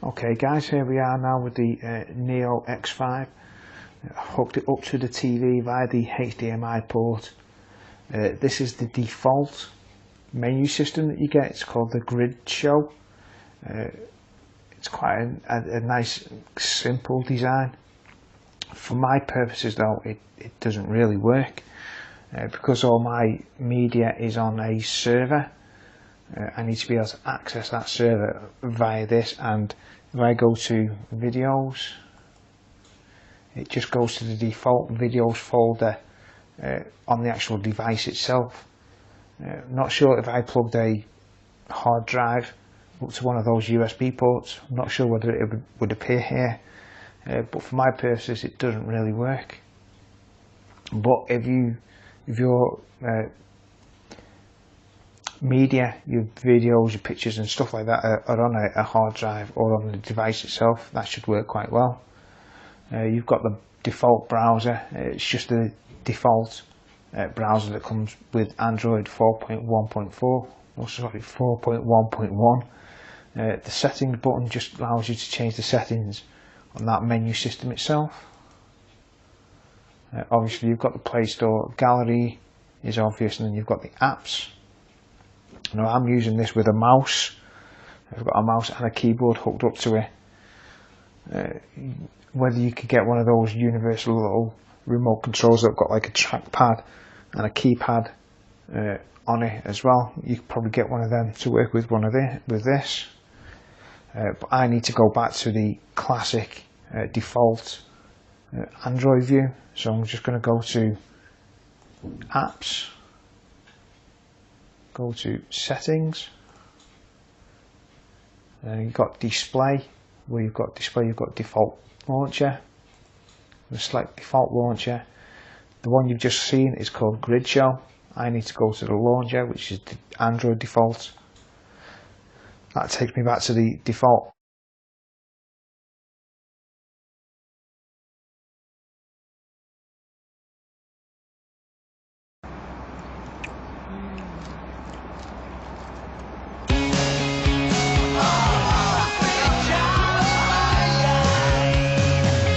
Okay guys, here we are now with the Neo X5. Hooked it up to the TV via the HDMI port. This is the default menu system that you get. It's called the Grid Show. It's quite a nice simple design. For my purposes though, it doesn't really work because all my media is on a server. I need to be able to access that server via this, and if I go to videos, it just goes to the default videos folder on the actual device itself. Not sure if I plugged a hard drive up to one of those USB ports, I'm not sure whether it would appear here, but for my purposes it doesn't really work. But if your media, your videos, your pictures and stuff like that are on a hard drive or on the device itself, that should work quite well. You've got the default browser. It's just the default browser that comes with Android 4.1.4, or sorry, 4.1.1. The settings button just allows you to change the settings on that menu system itself. Obviously you've got the Play Store, gallery is obvious, and then you've got the apps. Now I'm using this with a mouse. I've got a mouse and a keyboard hooked up to it. Whether you could get one of those universal little remote controls that have got like a trackpad and a keypad on it as well, you could probably get one of them to work with with this. But I need to go back to the classic default Android view, so I'm just going to go to apps. Go to settings, and you've got display. Where you've got display, you've got default launcher. Select default launcher. The one you've just seen is called Grid Show. I need to go to the launcher, which is the Android default. That takes me back to the default.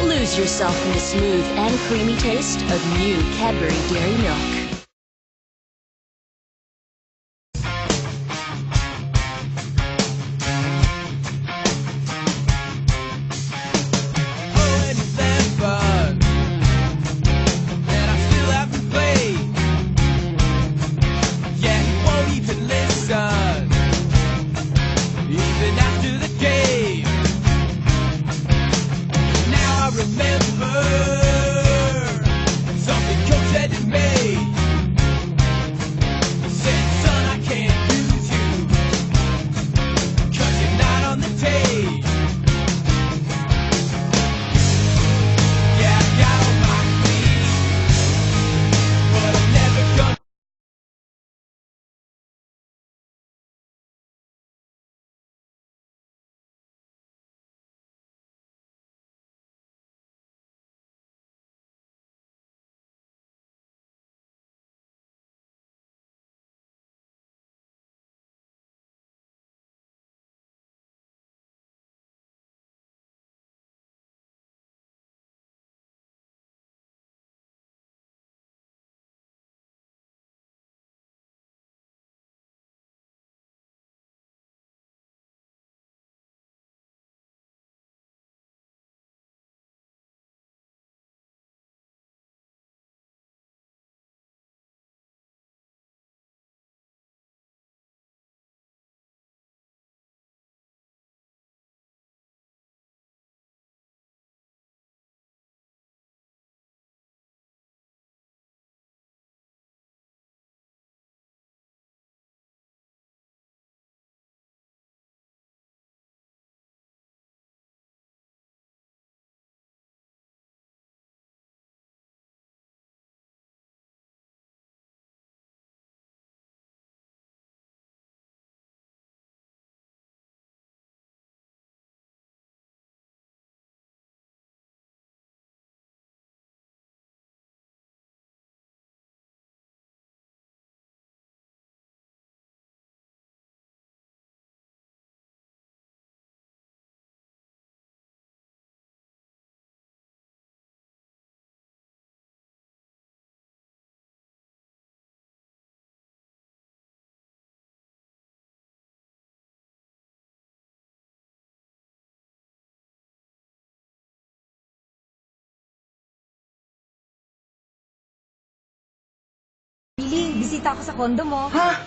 Lose yourself in the smooth and creamy taste of new Cadbury Dairy Milk. Remember something Coach said to me. bibisita ako sa kondo mo. Ha?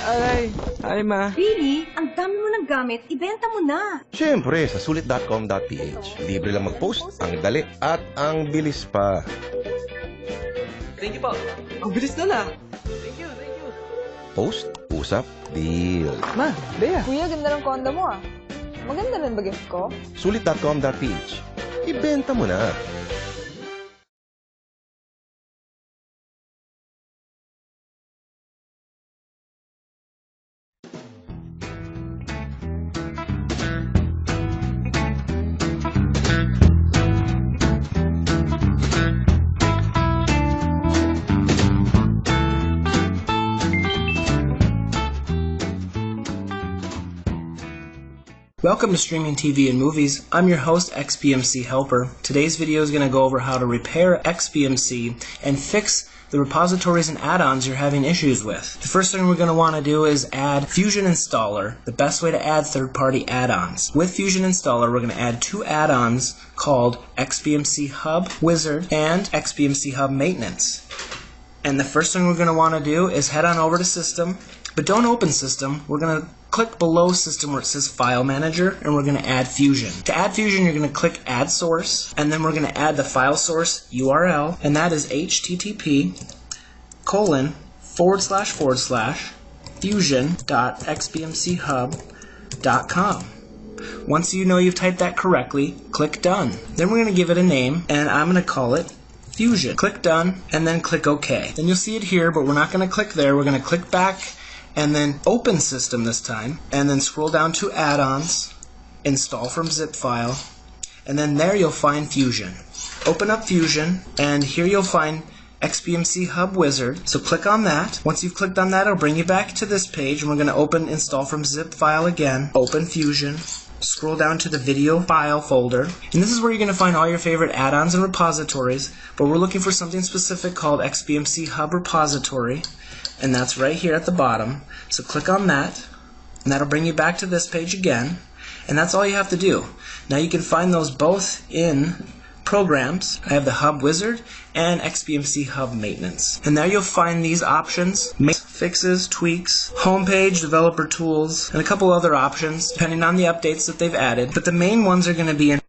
Aray, hi ma. Really? Ang dami mo ng gamit, ibenta mo na. Siyempre, sa sulit.com.ph. Libre lang mag-post, ang dali at ang bilis pa. Thank you po. Ang bilis na na. Thank you. Post, usap, deal. Ma, Bea. Kuya, ganda ng kondo mo ah. Maganda rin ba gift ko? Sulit.com.ph. Ibenta mo na. Welcome to Streaming TV and Movies. I'm your host, XBMC Helper. Today's video is going to go over how to repair XBMC and fix the repositories and add-ons you're having issues with. The first thing we're going to want to do is add Fusion Installer, the best way to add third-party add-ons. With Fusion Installer, we're going to add two add-ons called XBMC Hub Wizard and XBMC Hub Maintenance. And the first thing we're going to want to do is head on over to System, but don't open System. We're going to click below System where it says File Manager, and we're going to add Fusion. To add Fusion, you're going to click Add Source, and then we're going to add the file source URL, and that is http://fusion.xbmchub.com. Once you know you've typed that correctly, click Done. Then we're going to give it a name, and I'm going to call it Fusion. Click Done, and then click OK. Then you'll see it here, but we're not going to click there. We're going to click back and then open System this time, and then scroll down to Add-ons, Install from Zip File, and then there you'll find Fusion. Open up Fusion, and here you'll find XBMC Hub Wizard, so click on that. Once you've clicked on that, it'll bring you back to this page, and we're going to open Install from Zip File again, open Fusion, scroll down to the video file folder, and this is where you're going to find all your favorite add-ons and repositories, but we're looking for something specific called XBMC Hub Repository, and that's right here at the bottom. So click on that, and that'll bring you back to this page again, and that's all you have to do. Now you can find those both in Programs. I have the Hub Wizard and XBMC Hub Maintenance. And there you'll find these options: fixes, tweaks, homepage, developer tools, and a couple other options depending on the updates that they've added. But the main ones are going to be in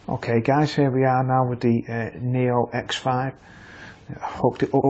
Okay guys, here we are now with the Neo X5. Hooked it up